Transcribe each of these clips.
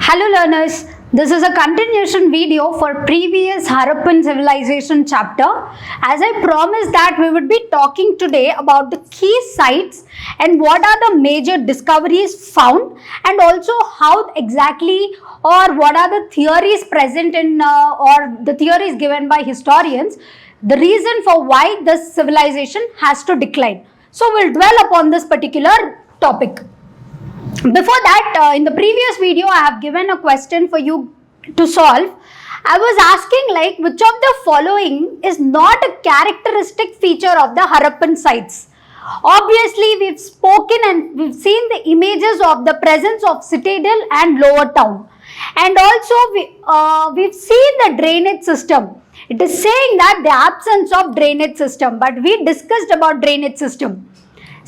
Hello learners, this is a continuation video for previous Harappan civilization chapter. As I promised that we would be talking today about the key sites and what are the major discoveries found and also how exactly or what are the theories present in or the theories given by historians, the reason for why this civilization has to decline. So we'll dwell upon this particular topic. Before that, in the previous video, I have given a question for you to solve. I was asking which of the following is not a characteristic feature of the Harappan sites. Obviously, we've spoken and we've seen the images of the presence of citadel and lower town. And also, we've seen the drainage system. It is saying that the absence of drainage system, but we discussed about drainage system.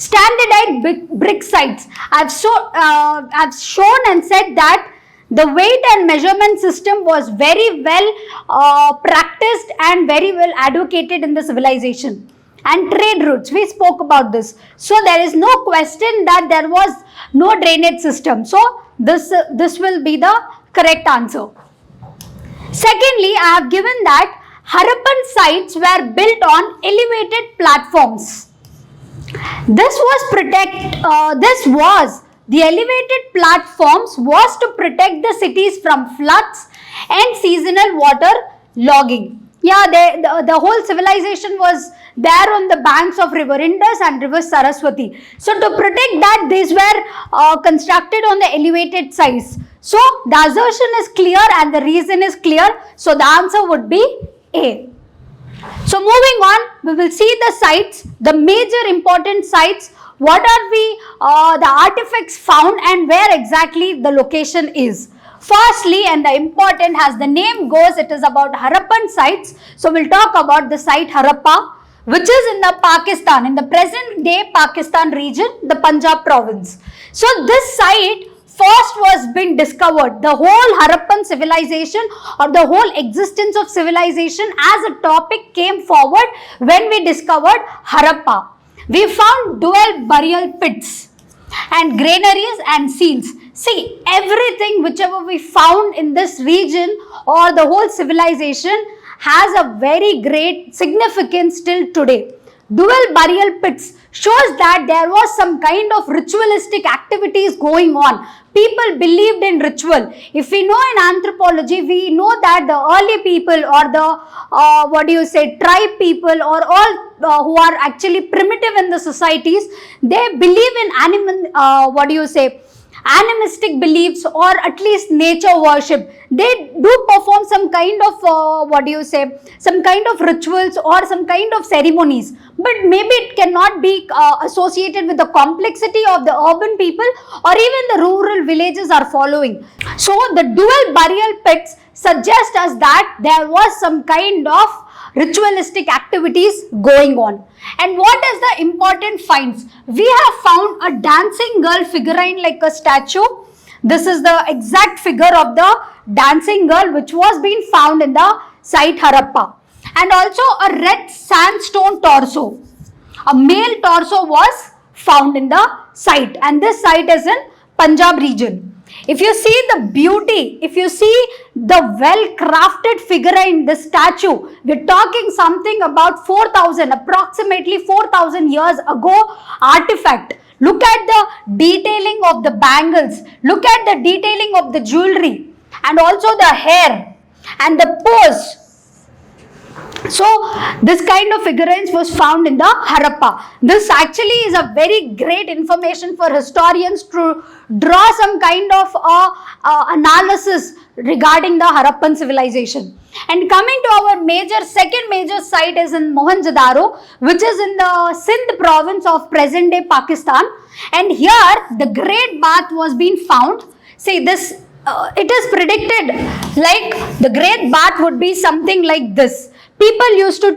Standardized brick sites. I've shown and said that the weight and measurement system was very well practiced and very well advocated in the civilization. And trade routes, we spoke about this. So there is no question that there was no drainage system. So this will be the correct answer. Secondly, I have given that Harappan sites were built on elevated platforms. The elevated platforms was to protect the cities from floods and seasonal water logging. The whole civilization was there on the banks of river Indus and river Saraswati. So to protect that, these were constructed on the elevated sites. So the assertion is clear and the reason is clear. So the answer would be A. So moving on, we will see the sites, the major important sites, what are the artifacts found and where exactly the location is. Firstly, and the important as the name goes, it is about Harappan sites. So we'll talk about the site Harappa, which is in the Pakistan, in the present day Pakistan region, the Punjab province. So this site first was being discovered. The whole Harappan civilization or the whole existence of civilization as a topic came forward when we discovered Harappa. We found dual burial pits and granaries and seals. See, everything whichever we found in this region or the whole civilization has a very great significance till today. Dual burial pits shows that there was some kind of ritualistic activities going on. People believed in ritual. If we know in anthropology, we know that the early people or the tribe people or all who are actually primitive in the societies, they believe in animistic beliefs or at least nature worship. They do perform some kind of some kind of rituals or some kind of ceremonies, but maybe it cannot be associated with the complexity of the urban people or even the rural villages are following. So the dual burial pits suggest us that there was some kind of ritualistic activities going on. And what is the important finds? We have found a dancing girl figurine like a statue. This is the exact figure of the dancing girl which was being found in the site Harappa. And also a red sandstone torso. A male torso was found in the site, and this site is in Punjab region. If you see the beauty, if you see the well-crafted figurine, the statue, we're talking something about approximately 4,000 years ago artifact. Look at the detailing of the bangles. Look at the detailing of the jewelry and also the hair and the pose. So this kind of figurines was found in the Harappa. This actually is a very great information for historians to draw some kind of analysis regarding the Harappan civilization. And coming to our second major site is in Mohenjo-daro, which is in the Sindh province of present day Pakistan. And here the Great Bath was being found. See this, it is predicted like the Great Bath would be something like this. People used to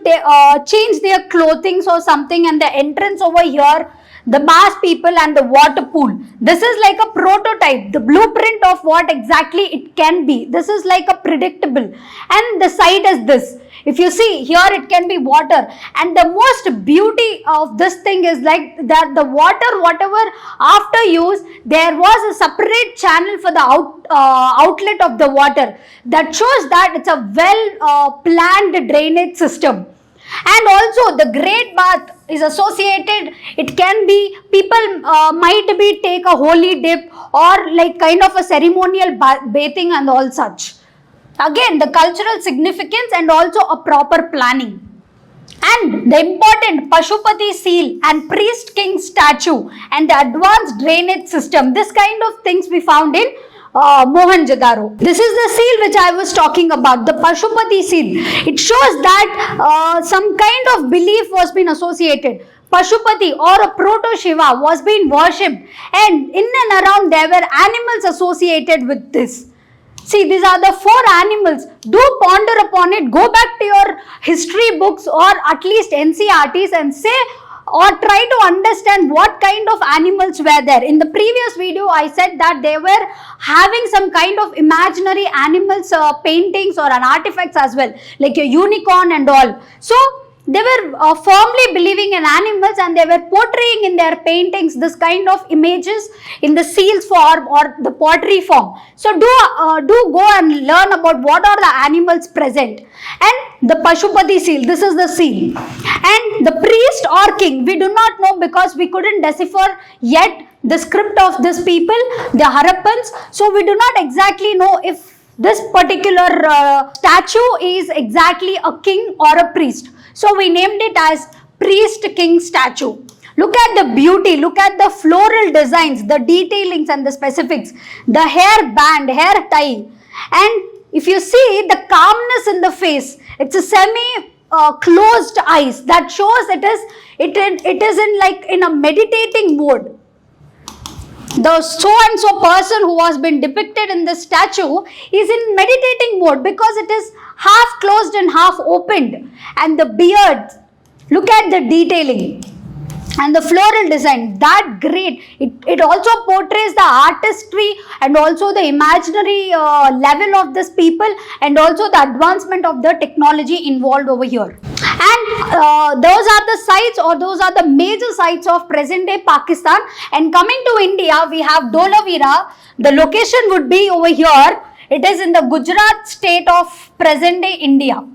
change their clothing or something, and the entrance over here, the mass people and the water pool. This is like a prototype, the blueprint of what exactly it can be. This is like a predictable. And the site is this. If you see here, it can be water, and the most beauty of this thing is like that the water, whatever after use, there was a separate channel for the outlet of the water. That shows that it's a well planned drainage system. And also the great bath is associated, it can be, people might be take a holy dip or like kind of a ceremonial bathing and all such. Again, the cultural significance and also a proper planning. And the important Pashupati seal and priest king statue and the advanced drainage system, this kind of things we found in Mohenjo-daro. This is the seal which I was talking about, the Pashupati seal. It shows that some kind of belief was being associated. Pashupati or a proto-Shiva was being worshipped, and in and around there were animals associated with this. See, these are the 4 animals. Do ponder upon it. Go back to your history books or at least NCERTs and say or try to understand what kind of animals were there. In the previous video, I said that they were having some kind of imaginary animals, paintings or an artifacts as well, like a unicorn and all. So, they were firmly believing in animals, and they were portraying in their paintings this kind of images in the seals form or the pottery form. So do go and learn about what are the animals present. And the Pashupati seal, this is the seal. And the priest or king, we do not know because we couldn't decipher yet the script of these people, the Harappans. So we do not exactly know if this particular statue is exactly a king or a priest. So we named it as priest king statue. Look at the beauty, look at the floral designs, the detailings and the specifics, the hair band, hair tie. And if you see the calmness in the face, it's a semi closed eyes that shows it is in like in a meditating mode. The so and so person who has been depicted in this statue is in meditating mode because it is half closed and half opened. And the beard, look at the detailing and the floral design, that great. It also portrays the artistry and also the imaginary level of this people and also the advancement of the technology involved over here. And those are the sites, or those are the major sites of present day Pakistan. And coming to India, we have Dholavira. The location would be over here. It is in the Gujarat state of present day India.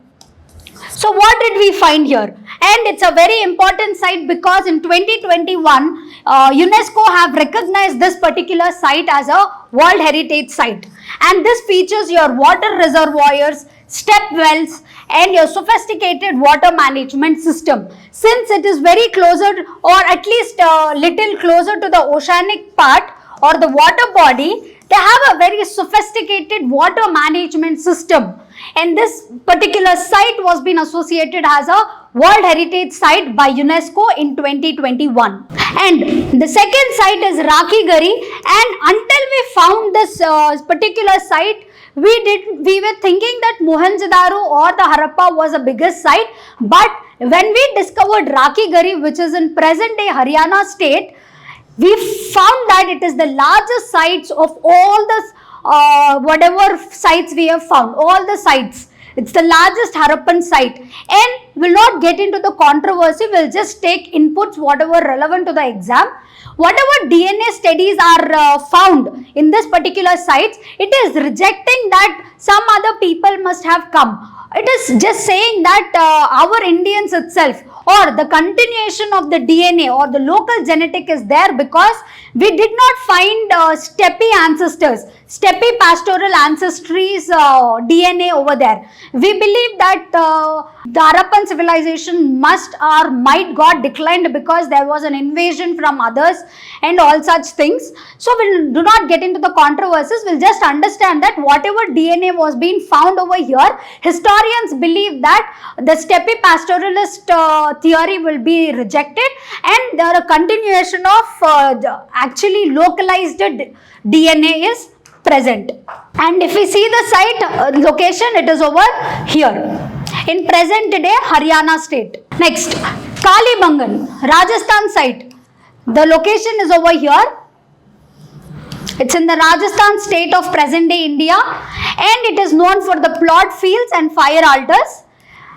So what did we find here? And it's a very important site because in 2021, UNESCO have recognized this particular site as a World Heritage Site. And this features your water reservoirs, step wells, and your sophisticated water management system. Since it is very closer, or at least a little closer to the oceanic part or the water body, they have a very sophisticated water management system. And this particular site was being associated as a World Heritage Site by UNESCO in 2021. And the second site is Rakhi Gari. And until we found this particular site, we were thinking that Mohenjo-daro or the Harappa was the biggest site. But when we discovered Rakhi Gari, which is in present day Haryana state, we found that it is the largest sites of all the whatever sites we have found, all the sites. It's the largest Harappan site, and we'll not get into the controversy. We'll just take inputs whatever relevant to the exam. Whatever DNA studies are found in this particular sites, it is rejecting that some other people must have come. It is just saying that our Indians itself, or the continuation of the DNA or the local genetic is there, because we did not find steppe ancestors, steppe pastoral ancestries DNA over there. We believe that the Harappan civilization must or might got declined because there was an invasion from others and all such things. So we'll do not get into the controversies. We'll just understand that whatever DNA was being found over here, historians believe that the steppe pastoralist theory will be rejected, and there a continuation of actually localized DNA is present. And if we see the site location, it is over here in present day Haryana state. Next, Kalibangan, Rajasthan site. The location is over here. It's in the Rajasthan state of present day India, and it is known for the plot fields and fire altars.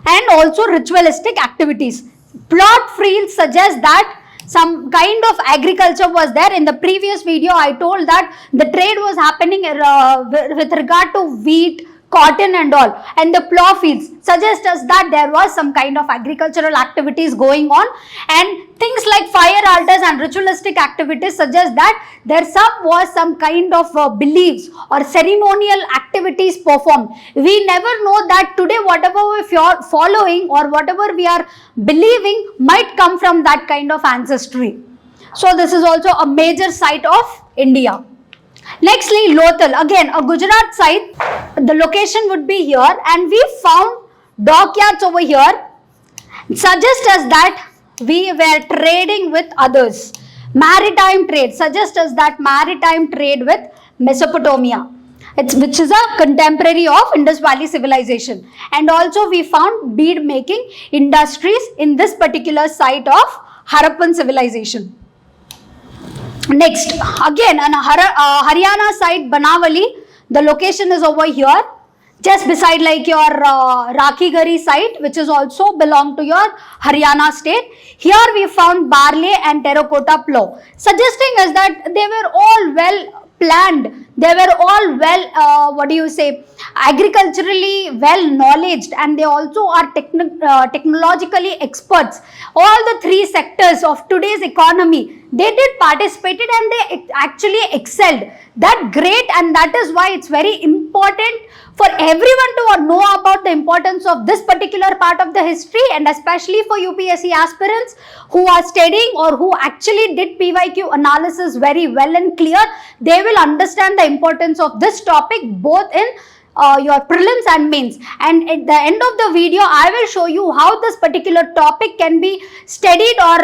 and also ritualistic activities. Plot fields suggest that some kind of agriculture was there. In the previous video, I told that the trade was happening with regard to wheat, cotton and all, and the plough fields suggest us that there was some kind of agricultural activities going on, and things like fire altars and ritualistic activities suggest that there was some kind of beliefs or ceremonial activities performed. We never know that today whatever we are following or whatever we are believing might come from that kind of ancestry. So this is also a major site of India. Nextly, Lothal, again a Gujarat site. The location would be here, and we found dockyards over here. Suggest us that we were trading with others. Maritime trade, suggest us that maritime trade with Mesopotamia, which is a contemporary of Indus Valley civilization. And also we found bead making industries in this particular site of Harappan civilization. Next, again on Haryana side, Banawali, the location is over here, just beside like your Rakhi Gari site, which is also belong to your Haryana state. Here we found barley and terracotta plough, suggesting us that they were all well planned, they were all well, agriculturally well knowledged, and they also are technologically experts. All the three sectors of today's economy, they did participated and they actually excelled. That great, and that is why it's very important for everyone to know about the importance of this particular part of the history, and especially for UPSC aspirants who are studying or who actually did PYQ analysis very well and clear. They will understand the importance of this topic both in your prelims and mains. And at the end of the video, I will show you how this particular topic can be studied or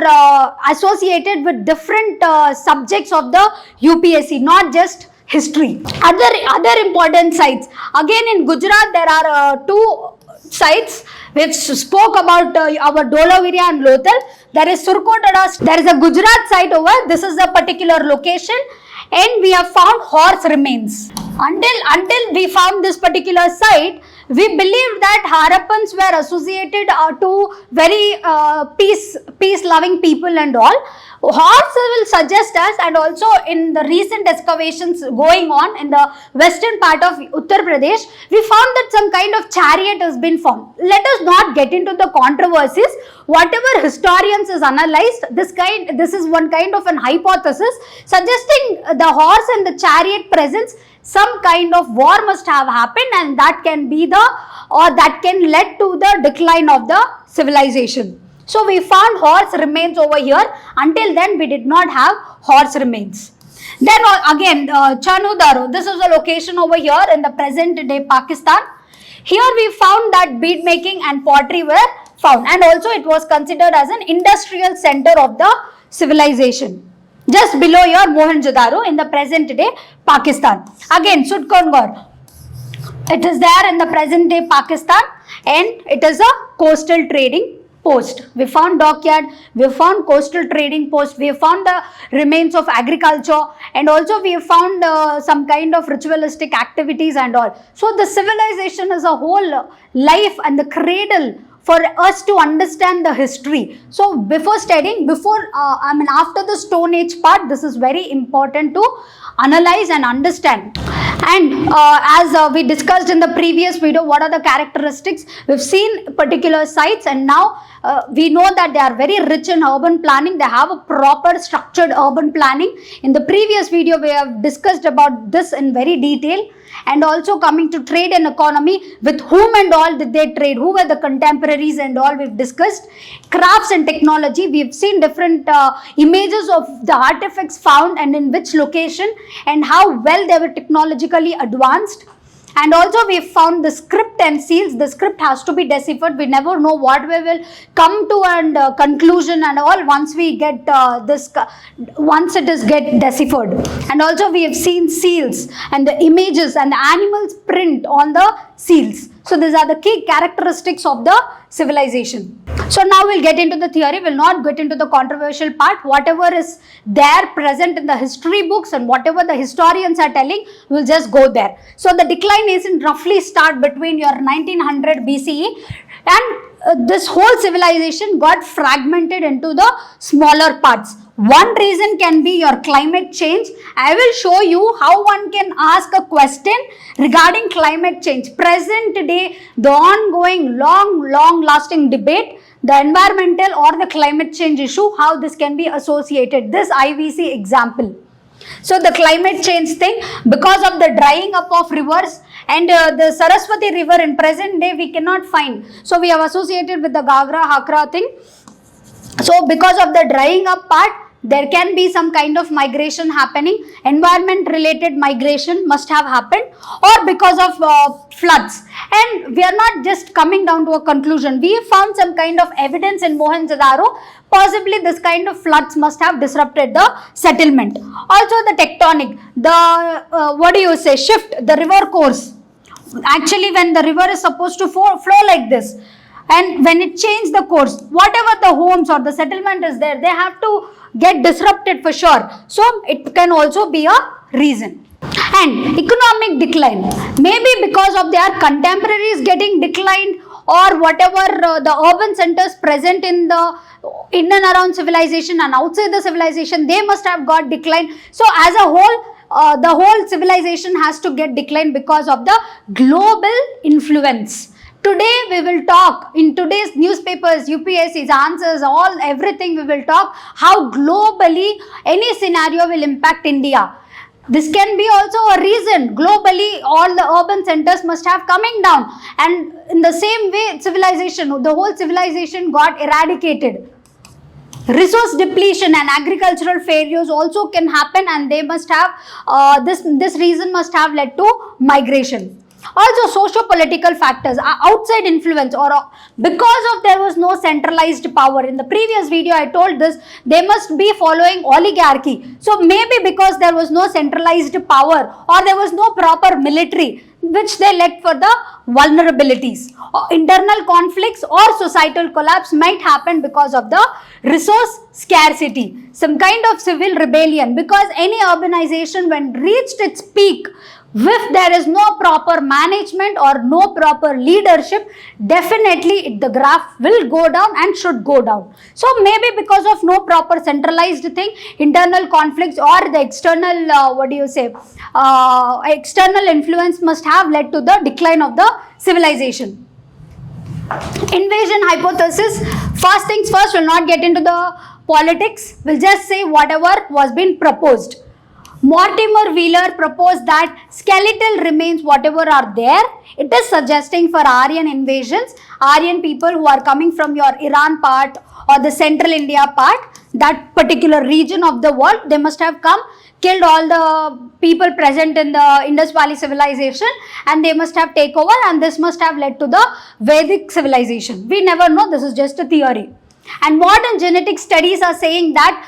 associated with different subjects of the UPSC, not just history. Other important sites. Again in Gujarat, there are two sites which spoke about our Dholavira and Lothal. There is Surkotada. There is a Gujarat site over. This is a particular location, and we have found horse remains. Until we found this particular site, we believed that Harappans were associated to very peace-loving people and all. Horse will suggest us, and also in the recent excavations going on in the western part of Uttar Pradesh, we found that some kind of chariot has been found. Let us not get into the controversies. Whatever historians has analyzed, this is one kind of an hypothesis suggesting the horse and the chariot presence, some kind of war must have happened, and that can be that can lead to the decline of the civilization. So we found horse remains over here. Until then, we did not have horse remains. Then again, Chanudaro, this is a location over here in the present day Pakistan. Here we found that bead making and pottery were found, and also it was considered as an industrial center of the civilization. Just below your Mohenjo-daro in the present day Pakistan. Again, Sudkongar. It is there in the present day Pakistan, and it is a coastal trading post. We found dockyard, we found coastal trading post, we found the remains of agriculture, and also we found some kind of ritualistic activities and all. So the civilization as a whole life and the cradle for us to understand the history. So before studying, after the Stone Age part, this is very important to analyze and understand. And as we discussed in the previous video, what are the characteristics? We've seen particular sites, and now we know that they are very rich in urban planning. They have a proper structured urban planning. In the previous video, we have discussed about this in very detail. And also coming to trade and economy, with whom and all did they trade, who were the contemporaries and all we've discussed. Crafts and technology, we've seen different images of the artifacts found and in which location and how well they were technologically advanced. And also we found the script and seals. The script has to be deciphered. We never know what we will come to and conclusion and all once we get once it is get deciphered. And also we have seen seals and the images and the animals print on the seals. So these are the key characteristics of the civilization. So now we'll get into the theory. We'll not get into the controversial part. Whatever is there present in the history books and whatever the historians are telling, we'll just go there. So the decline is in roughly start between your 1900 BCE, and this whole civilization got fragmented into the smaller parts. One reason can be your climate change. I will show you how one can ask a question regarding climate change. Present day, the ongoing long lasting debate, the environmental or the climate change issue, how this can be associated. This IVC example. So the climate change thing, because of the drying up of rivers, and the Saraswati river in present day we cannot find. So we have associated with the Gagra Hakra thing. So because of the drying up part, there can be some kind of migration happening. Environment related migration must have happened, or because of floods. And we are not just coming down to a conclusion. We found some kind of evidence in Mohenjo-daro. Possibly this kind of floods must have disrupted the settlement. Also the tectonic, the shift, the river course. Actually, when the river is supposed to flow like this, and when it changed the course, whatever the homes or the settlement is there, they have to get disrupted for sure. So it can also be a reason. And economic decline, maybe because of their contemporaries getting declined, or whatever the urban centers present in and around civilization and outside the civilization, they must have got declined. So as a whole, the whole civilization has to get declined because of the global influence. Today we will talk, in today's newspapers, UPSC's answers, everything we will talk how globally any scenario will impact India. This can be also a reason. Globally, all the urban centers must have coming down, and in the same way, civilization, the whole civilization got eradicated. Resource depletion and agricultural failures also can happen, and they must have this reason must have led to migration. Also socio-political factors, outside influence, or because of there was no centralized power. In the previous video I told this, they must be following oligarchy. So maybe because there was no centralized power, or there was no proper military, which they led for the vulnerabilities. Internal conflicts or societal collapse might happen because of the resource scarcity. Some kind of civil rebellion, because any urbanization when reached its peak, if there is no proper management or no proper leadership, definitely the graph will go down and should go down. So maybe because of no proper centralized thing, internal conflicts or the external, external influence must have led to the decline of the civilization. Invasion hypothesis, first things first, will not get into the politics, we'll just say whatever was being proposed. Mortimer Wheeler proposed that skeletal remains, whatever are there, it is suggesting for Aryan invasions, Aryan people who are coming from your Iran part or the central India part, that particular region of the world, they must have come, killed all the people present in the Indus Valley civilization, and they must have taken over, and this must have led to the Vedic civilization. We never know, this is just a theory. And modern genetic studies are saying that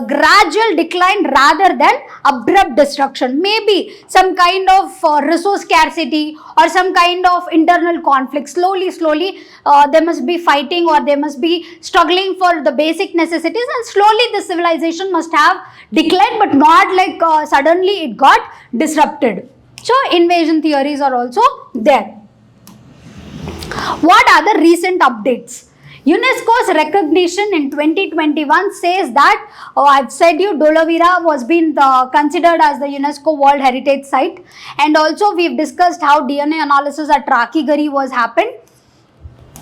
gradual decline rather than abrupt destruction. Maybe some kind of resource scarcity or some kind of internal conflict. Slowly, they must be fighting, or they must be struggling for the basic necessities, and slowly the civilization must have declined, but not like suddenly it got disrupted. So invasion theories are also there. What are the recent updates? UNESCO's recognition in 2021 says that, I've said you, Dholavira was being considered as the UNESCO World Heritage Site, and also we've discussed how DNA analysis at Rakhigarhi was happened.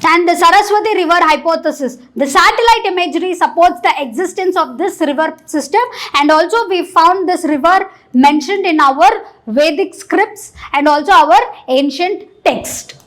And the Saraswati river hypothesis, the satellite imagery supports the existence of this river system, and also we found this river mentioned in our Vedic scripts and also our ancient text.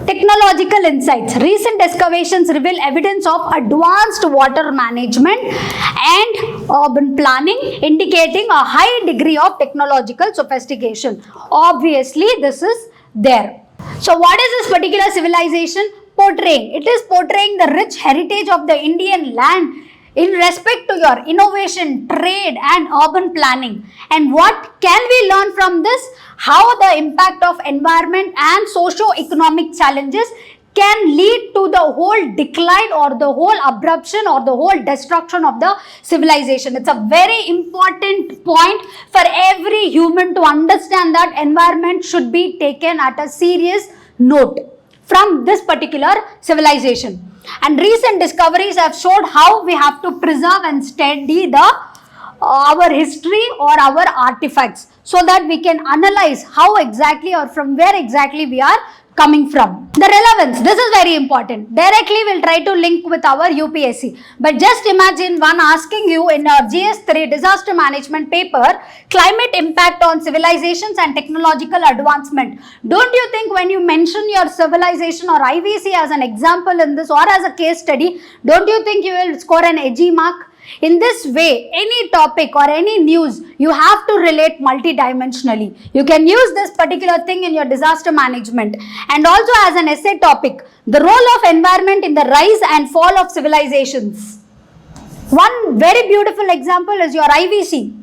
Technological insights. Recent excavations reveal evidence of advanced water management and urban planning, indicating a high degree of technological sophistication. Obviously, this is there. So, what is this particular civilization portraying? It is portraying the rich heritage of the Indian land in respect to your innovation, trade and urban planning. And what can we learn from this? How the impact of environment and socio-economic challenges can lead to the whole decline or the whole abruption or the whole destruction of the civilization. It's a very important point for every human to understand that environment should be taken at a serious note. from this particular civilization. And recent discoveries have showed how we have to preserve and study the our history or our artifacts, so that we can analyze how exactly or from where exactly we are coming from. The relevance, this is very important. Directly we'll try to link with our UPSC. But just imagine one asking you in a GS3 disaster management paper, climate impact on civilizations and technological advancement. Don't you think when you mention your civilization or IVC as an example in this or as a case study, don't you think you will score an edgy mark? In this way, any topic or any news, you have to relate multidimensionally. You can use this particular thing in your disaster management. And also as an essay topic, the role of environment in the rise and fall of civilizations. One very beautiful example is your IVC.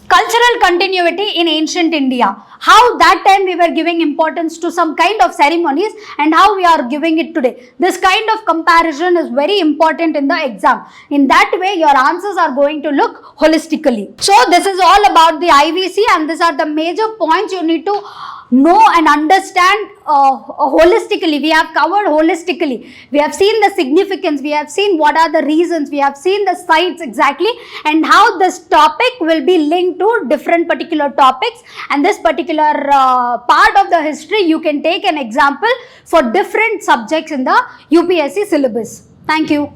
Cultural continuity in ancient India. How that time we were giving importance to some kind of ceremonies and how we are giving it today. This kind of comparison is very important in the exam. In that way, your answers are going to look holistically. So this is all about the IVC, and these are the major points you need to know and understand holistically. We have covered holistically. We have seen the significance, we have seen what are the reasons, we have seen the sites exactly, and how this topic will be linked to different particular topics, and this particular part of the history you can take an example for different subjects in the UPSC syllabus. Thank you.